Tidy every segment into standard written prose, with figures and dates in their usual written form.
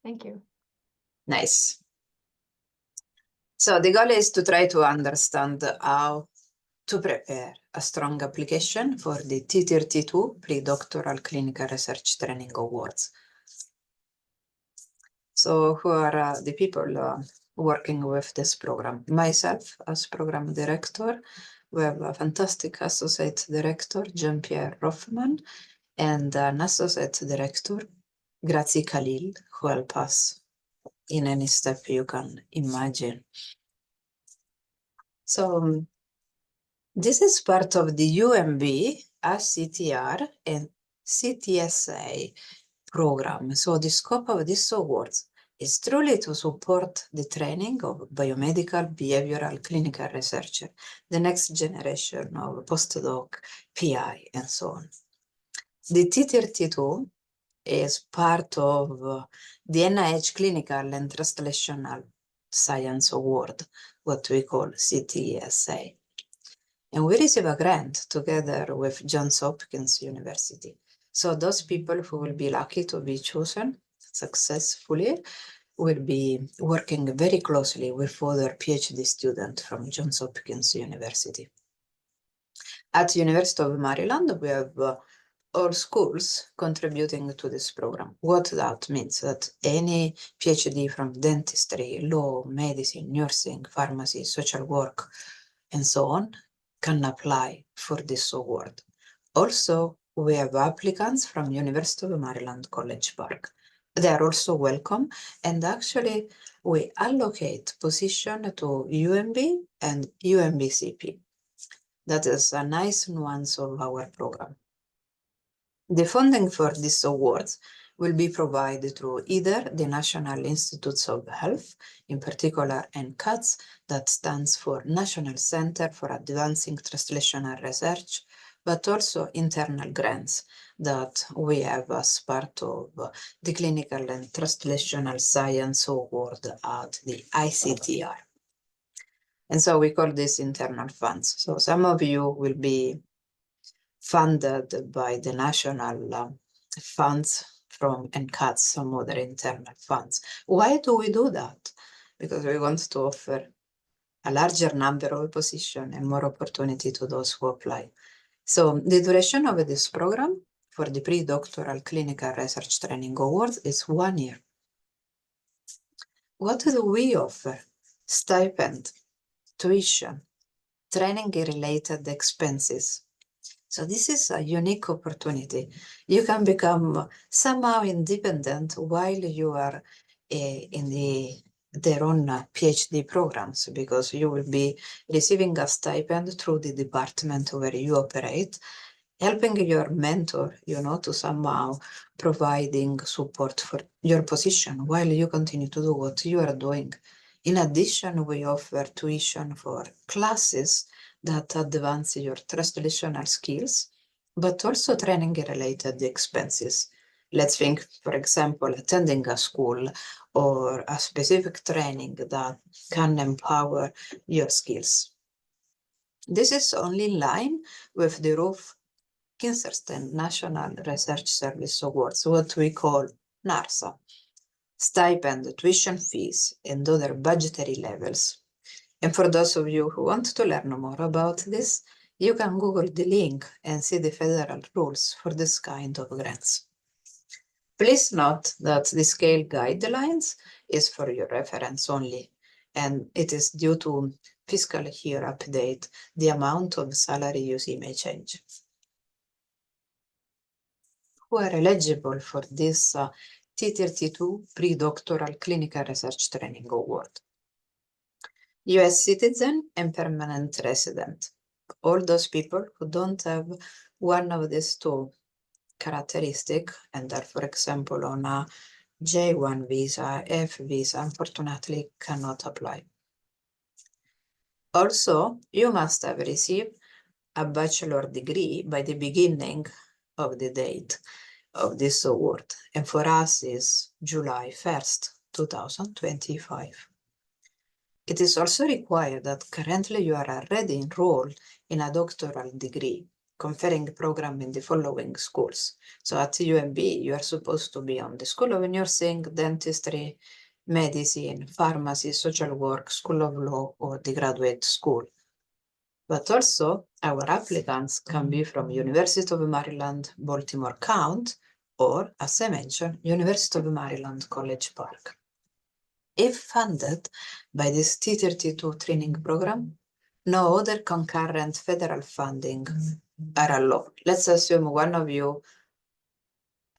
Thank you. Nice. So the goal is to try to understand how to prepare a strong application for the T32 Pre-Doctoral Clinical Research Training Awards. So who are the people working with this program? Myself as program director, we have a fantastic associate director, Jean-Pierre Roffman, and an associate director, Grazie Khalil, who help us in any step you can imagine. So this is part of the UMB, ACTR, and CTSA program. So the scope of these awards is truly to support the training of biomedical, behavioral, clinical researcher, the next generation of postdoc, PI, and so on. The T32 is part of the NIH Clinical and Translational Science Award, what we call CTSA. And we receive a grant together with Johns Hopkins University. So those people who will be lucky to be chosen successfully will be working very closely with other PhD students from Johns Hopkins University. At the University of Maryland, we have all schools contributing to this program. What that means that any PhD from dentistry, law, medicine, nursing, pharmacy, social work, and so on can apply for this award. Also, we have applicants from University of Maryland College Park. They are also welcome, and actually we allocate position to UMB and UMBCP. That is a nice nuance of our program. The funding for these awards will be provided through either the National Institutes of Health, in particular NCATS, that stands for National Center for Advancing Translational Research, but also internal grants that we have as part of the Clinical and Translational Science Award at the ICTR. And so we call this internal funds. So some of you will be funded by the national funds from NCATS, some other internal funds. Why do we do that? Because we want to offer a larger number of positions and more opportunity to those who apply. So the duration of this program for the pre-doctoral clinical research training awards is 1 year. What do we offer? Stipend, tuition, training-related expenses. So this is a unique opportunity. You can become somehow independent while you are in their own PhD programs, because you will be receiving a stipend through the department where you operate, helping your mentor, to somehow providing support for your position while you continue to do what you are doing. In addition, we offer tuition for classes that advance your translational skills, but also training-related expenses. Let's think, for example, attending a school or a specific training that can empower your skills. This is only in line with the Ruth Kinsersten National Research Service Awards, what we call NARSA, stipend, tuition fees, and other budgetary levels. And for those of you who want to learn more about this, you can Google the link and see the federal rules for this kind of grants. Please note that the scale guidelines is for your reference only, and it is due to fiscal year update. The amount of salary you see may change. Who are eligible for this T32 Pre-Doctoral Clinical Research Training Award? US citizen and permanent resident. All those people who don't have one of these two characteristics and are, for example, on a J1 visa, F visa, unfortunately cannot apply. Also, you must have received a bachelor degree by the beginning of the date of this award, and for us is July 1st, 2025. It is also required that currently you are already enrolled in a doctoral degree conferring program in the following schools. So at UMB, you are supposed to be on the School of Nursing, Dentistry, Medicine, Pharmacy, Social Work, School of Law, or the Graduate School. But also, our applicants can be from University of Maryland, Baltimore County, or, as I mentioned, University of Maryland, College Park. If funded by this T32 training program, no other concurrent federal funding are allowed. Let's assume one of you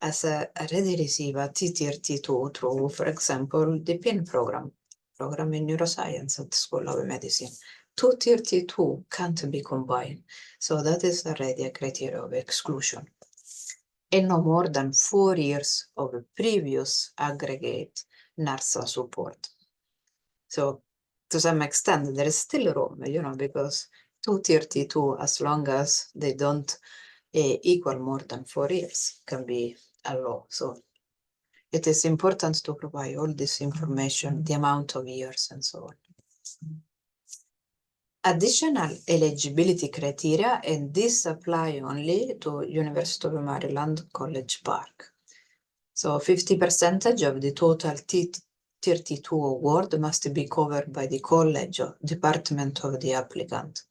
has already received a T32 through, for example, the PIN program in neuroscience at the School of Medicine. 232 can't be combined, so that is already a criteria of exclusion. And no more than 4 years of previous aggregate NARSA support. So to some extent, there is still room, because 232, as long as they don't equal more than 4 years, can be a law. So it is important to provide all this information, the amount of years and so on. Additional eligibility criteria, and this apply only to University of Maryland, College Park. So 50% of the total T32 award must be covered by the college or department of the applicant.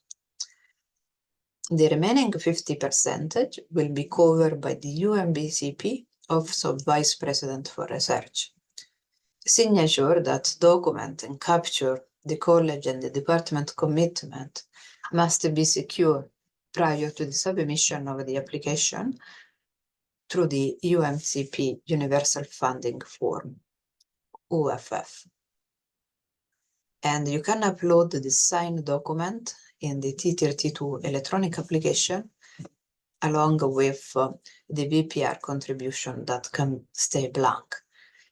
The remaining 50% will be covered by the UMBCP Office of Vice President for Research. Signature that document and capture the college and the department commitment must be secure prior to the submission of the application through the UMCP Universal Funding Form, UFF. And you can upload the signed document in the T32 electronic application along with the VPR contribution that can stay blank.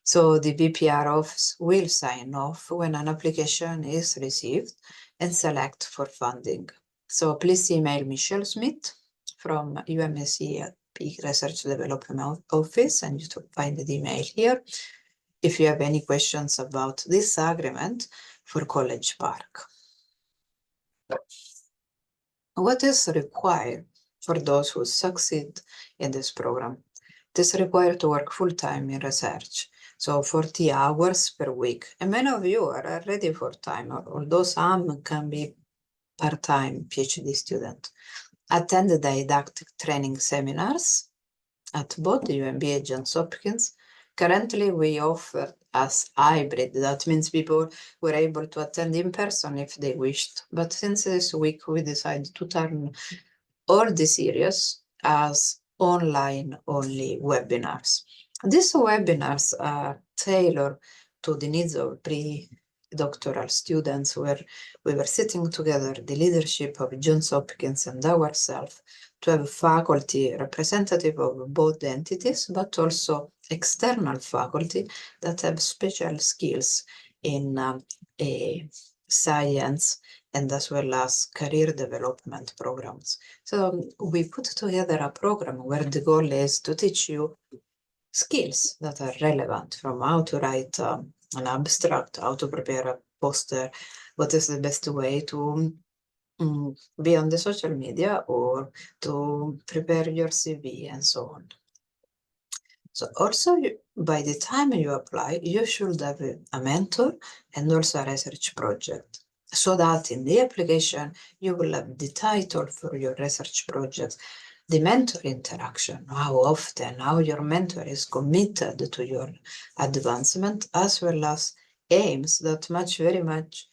So the VPR office will sign off when an application is received and select for funding. So please email Michelle Smith from UMSC Research Development Office, and you find the email here if you have any questions about this agreement for College Park. What is required for those who succeed in this program? It is required to work full-time in research, so 40 hours per week. And many of you are already full-time, although some can be part-time PhD student. Attend the didactic training seminars at both the UMB and Johns Hopkins. Currently, we offer as hybrid. That means people were able to attend in person if they wished. But since this week, we decided to turn all the series as online-only webinars. These webinars are tailored to the needs of pre-doctoral students, where we were sitting together, the leadership of Johns Hopkins and ourselves, to have faculty representative of both entities, but also external faculty that have special skills in science and as well as career development programs. So we put together a program where the goal is to teach you skills that are relevant, from how to write an abstract, how to prepare a poster, what is the best way to be on the social media or to prepare your CV and so on. So also, by the time you apply, you should have a mentor and also a research project, so that in the application, you will have the title for your research project, the mentor interaction, how often, how your mentor is committed to your advancement, as well as aims that match very much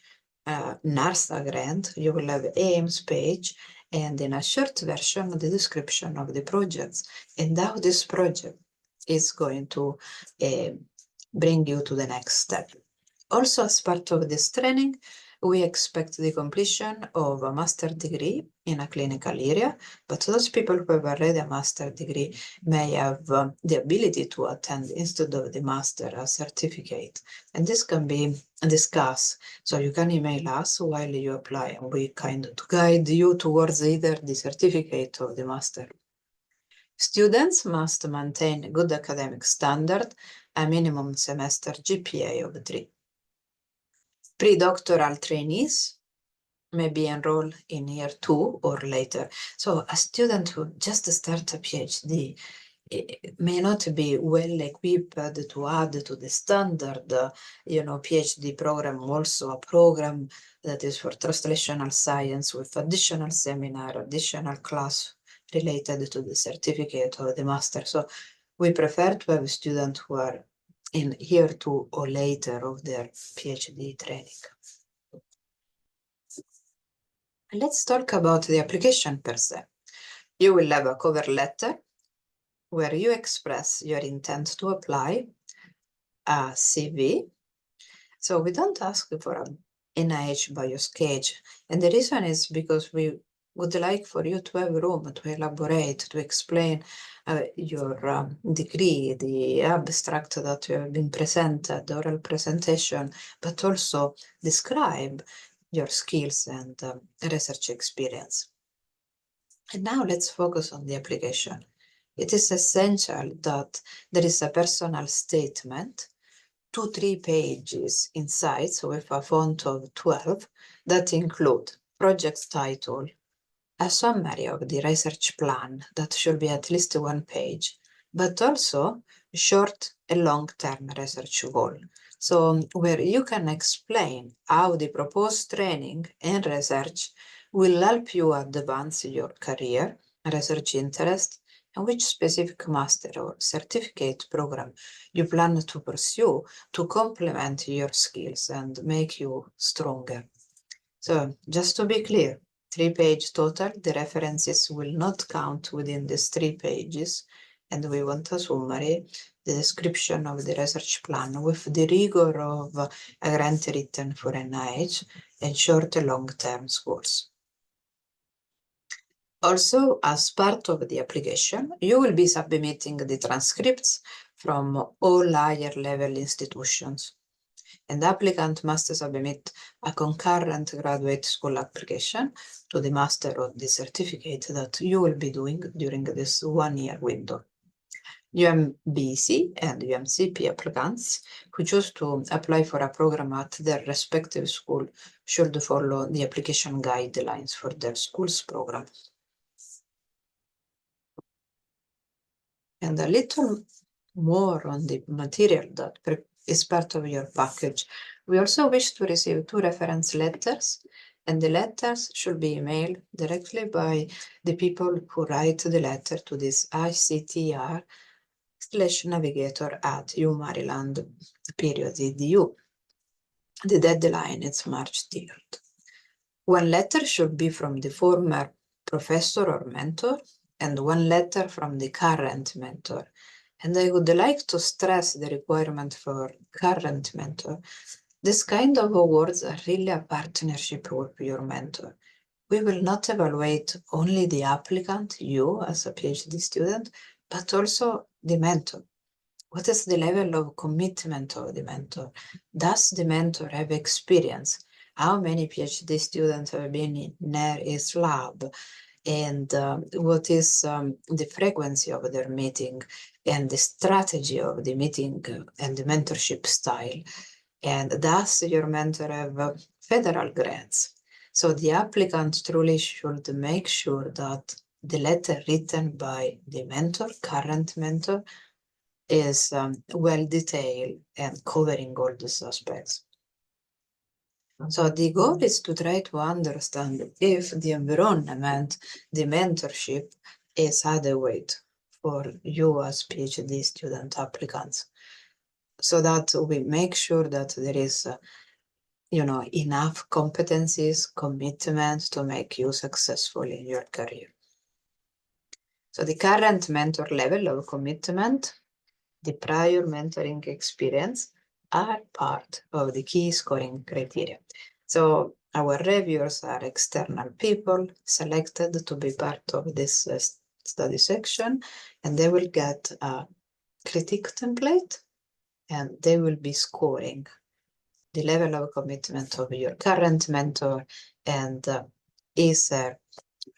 NARSA grant. You will have aims page, and in a short version, the description of the projects and how this project is going to bring you to the next step. Also, as part of this training, we expect the completion of a master's degree in a clinical area, but those people who have already a master's degree may have the ability to attend, instead of the master, a certificate. And this can be discussed. So you can email us while you apply, and we kind of guide you towards either the certificate or the master. Students must maintain a good academic standard, a minimum semester GPA of 3. Pre-doctoral trainees maybe enroll in year 2 or later. So a student who just start a PhD may not be well equipped to add to the standard, PhD program, also a program that is for translational science with additional seminar, additional class related to the certificate or the master. So we prefer to have students who are in year 2 or later of their PhD training. Let's talk about the application per se. You will have a cover letter where you express your intent to apply, a CV. So we don't ask for an NIH bioscage. And the reason is because we would like for you to have room to elaborate, to explain your degree, the abstract that you have been presented, the oral presentation, but also describe your skills and research experience. And now let's focus on the application. It is essential that there is a personal statement, 2-3 pages inside, so with a font of 12, that include project title, a summary of the research plan that should be at least 1 page, but also short and long-term research goal. So where you can explain how the proposed training and research will help you advance your career, research interest, and which specific master or certificate program you plan to pursue to complement your skills and make you stronger. So just to be clear, 3-page total, the references will not count within these 3 pages, and we want a summary, the description of the research plan with the rigor of a grant written for NIH and short and long-term scores. Also, as part of the application, you will be submitting the transcripts from all higher level institutions. And the applicant must submit a concurrent graduate school application to the master or the certificate that you will be doing during this 1-year window. UMBC and UMCP applicants who choose to apply for a program at their respective school should follow the application guidelines for their school's program. And a little more on the material that is part of your package. We also wish to receive 2 reference letters, and the letters should be emailed directly by the people who write the letter to this ictr/navigator@umaryland.edu. The deadline is March 3rd. 1 letter should be from the former professor or mentor, and 1 letter from the current mentor. And I would like to stress the requirement for current mentor. This kind of awards are really a partnership with your mentor. We will not evaluate only the applicant, you as a PhD student, but also the mentor. What is the level of commitment of the mentor? Does the mentor have experience? How many PhD students have been near his lab? And what is the frequency of their meeting and the strategy of the meeting and the mentorship style? And does your mentor have federal grants? So the applicant truly should make sure that the letter written by the mentor, current mentor, is well detailed and covering all these aspects. So the goal is to try to understand if the environment, the mentorship is adequate for you as PhD student applicants, so that we make sure that there is enough competencies, commitment to make you successful in your career. So the current mentor level of commitment, the prior mentoring experience are part of the key scoring criteria. So our reviewers are external people selected to be part of this study section, and they will get a critique template, and they will be scoring the level of commitment of your current mentor and is there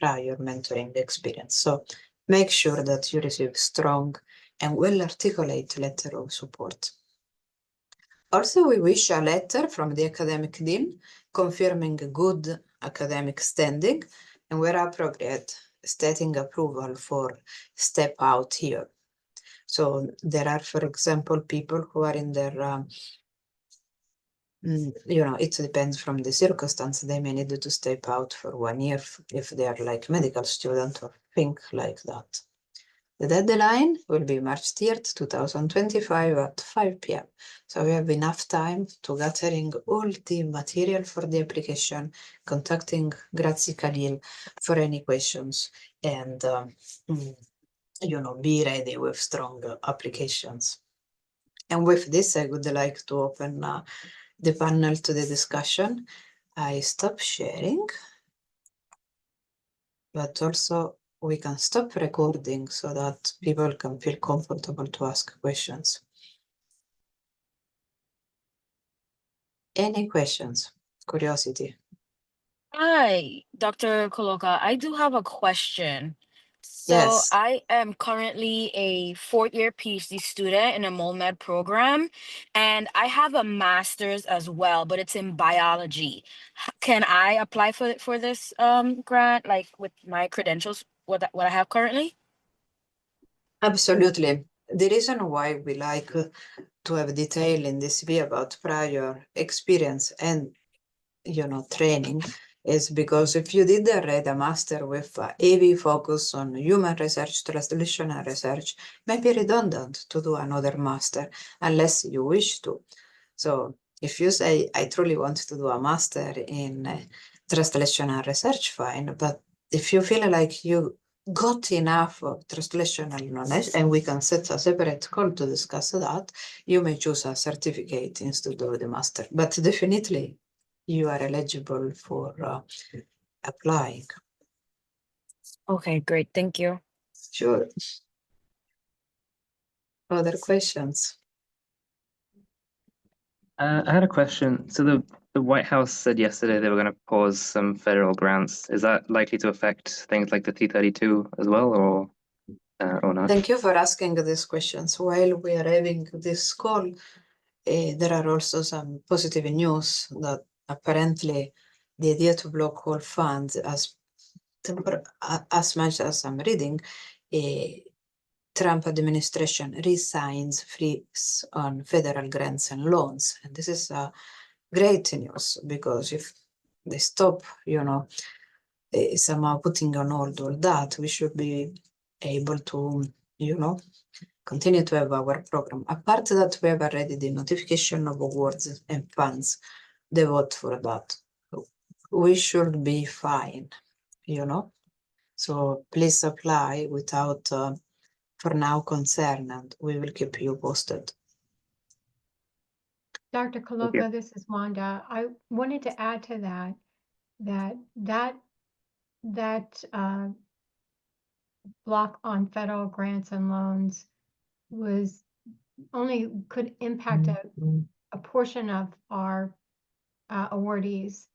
prior mentoring experience. So make sure that you receive strong and well-articulated letter of support. Also, we wish a letter from the academic dean confirming good academic standing, and where appropriate, stating approval for step out here. So there are, for example, people who are in their, it depends from the circumstance. They may need to step out for 1 year if they are like medical student or think like that. The deadline will be March 3rd, 2025 at 5 p.m. So we have enough time to gathering all the material for the application, contacting Grazie Khalil for any questions, and be ready with strong applications. And with this, I would like to open the panel to the discussion. I stop sharing, but also we can stop recording so that people can feel comfortable to ask questions. Any questions? Curiosity? Hi, Dr. Koloka. I do have a question. So Yes, I am currently a fourth year PhD student in a MolMed program, and I have a master's as well, but it's in biology. Can I apply for this grant, like with my credentials, what I have currently? absolutely. The reason why we like to have detail in this CV about prior experience and training is because if you did already a master with a heavy focus on human research, translational research, may be redundant to do another master unless you wish to. So if you say, I truly want to do a master in translational research, fine. But if you feel like you got enough of translational knowledge, and we can set a separate call to discuss that, you may choose a certificate instead of the master. But definitely, you are eligible for applying. Okay, great. Thank you. Sure. Other questions? I had a question. So the White House said yesterday they were going to pause some federal grants. Is that likely to affect things like the T32 as well, or not? Thank you for asking these questions. While we are having this call, there are also some positive news that apparently the idea to block all funds, as much as I'm reading, Trump administration resigns freeze on federal grants and loans. And this is great news because if they stop, somehow putting on hold all that, we should be able to, continue to have our program. Apart that, we have already the notification of awards and funds, the vote for that. We should be fine, So please apply without, for now, concern, and we will keep you posted. Dr. Koloka, this is Wanda. I wanted to add to that block on federal grants and loans could impact a portion of our awardees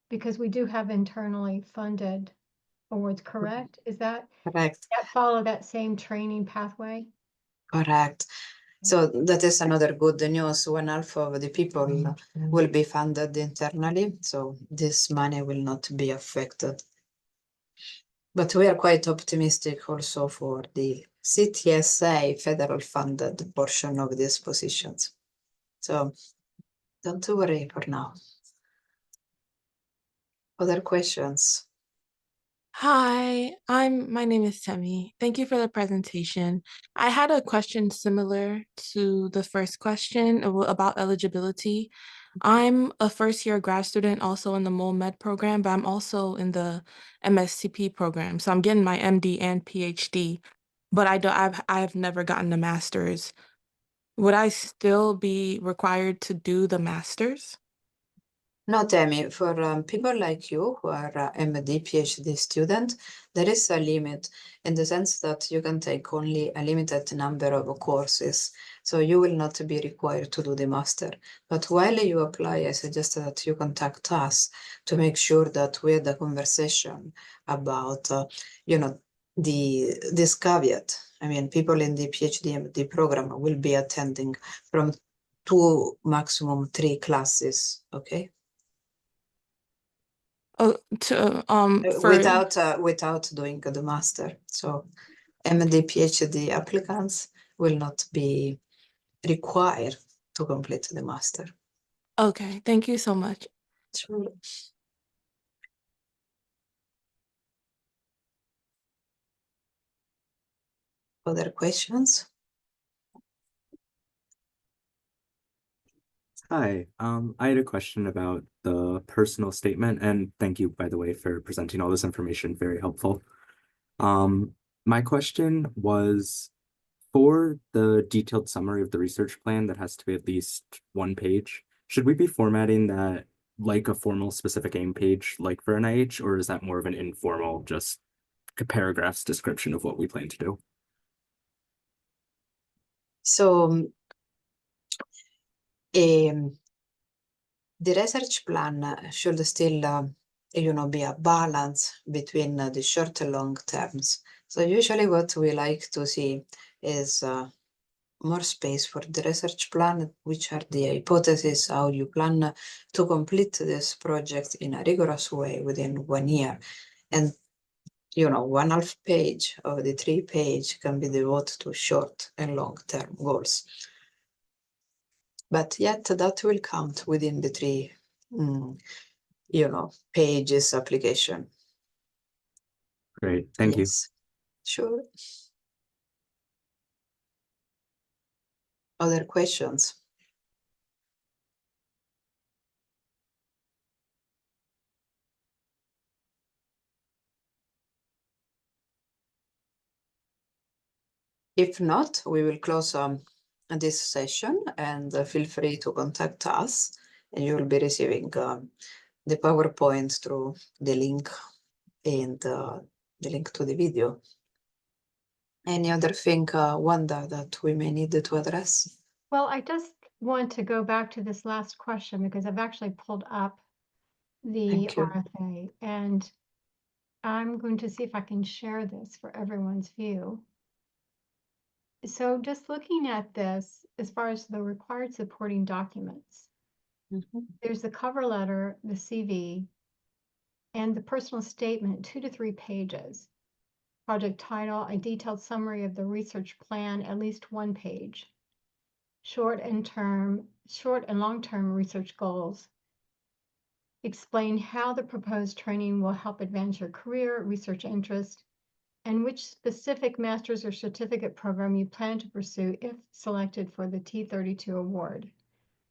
because we do have internally funded awards, correct? Is that Correct. follow that same training pathway? Correct. So that is another good news. One half of the people will be funded internally, so this money will not be affected. But we are quite optimistic also for the CTSA federal funded portion of these positions. So don't worry for now. Other questions? Hi, my name is Temi. Thank you for the presentation. I had a question similar to the first question about eligibility. I'm a first-year grad student also in the MolMed program, but I'm also in the MSCP program. So I'm getting my MD and PhD, but I've never gotten a master's. Would I still be required to do the master's? No, Temi, for people like you who are MD, PhD student, there is a limit in the sense that you can take only a limited number of courses. So you will not be required to do the master. But while you apply, I suggest that you contact us to make sure that we had a conversation about, this caveat. I mean, people in the PhD MD program will be attending from 2, maximum 3 classes, okay? without doing the master. So MD, PhD applicants will not be required to complete the master. Okay, thank you so much. Sure. Other questions? Hi, I had a question about the personal statement, and thank you, by the way, for presenting all this information. Very helpful. My question was, for the detailed summary of the research plan that has to be at least 1 page, should we be formatting that like a formal specific aim page like for NIH, or is that more of an informal, just a paragraph's description of what we plan to do? So the research plan should still, be a balance between the short and long terms. So usually what we like to see is more space for the research plan, which are the hypotheses, how you plan to complete this project in a rigorous way within 1 year. And 1/2 page of the 3 page can be devoted to short and long-term goals. But yet that will count within the 3 pages application. Great, thank you. Yes, sure. Other questions? If not, we will close this session, and feel free to contact us, and you will be receiving the PowerPoint through the link and the link to the video. Any other thing, Wanda, that we may need to address? Well, I just want to go back to this last question because I've actually pulled up the Thank you. RFA, and I'm going to see if I can share this for everyone's view. So just looking at this, as far as the required supporting documents, there's the cover letter, the CV, and the personal statement, 2 to 3 pages. Project title, a detailed summary of the research plan, at least 1 page. Short and long-term research goals. Explain how the proposed training will help advance your career, research interest, and which specific master's or certificate program you plan to pursue if selected for the T32 award.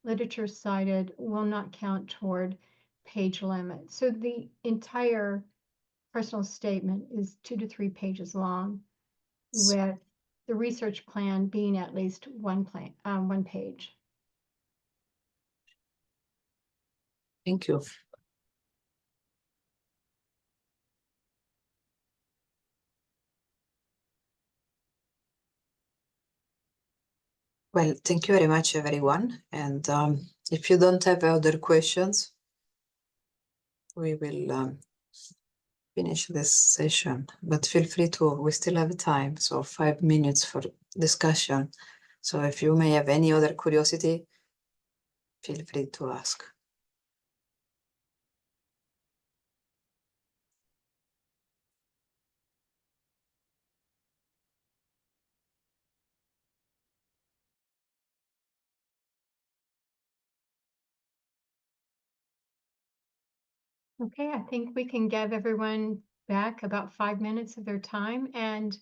Literature cited will not count toward page limit. So the entire personal statement is 2 to 3 pages long, with the research plan being at least 1 page. Thank you. Well, thank you very much, everyone. And if you don't have other questions, we will finish this session. But feel free to, we still have time, so 5 minutes for discussion. So if you may have any other curiosity, feel free to ask. Okay, I think we can give everyone back about 5 minutes of their time, and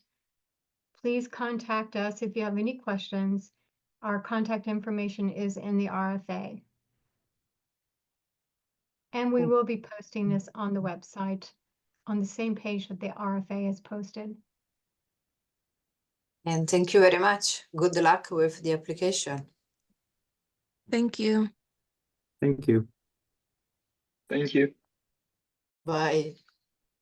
please contact us if you have any questions. Our contact information is in the RFA. And we will be posting this on the website on the same page that the RFA is posted. And thank you very much. Good luck with the application. Thank you. Thank you. Thank you. Bye.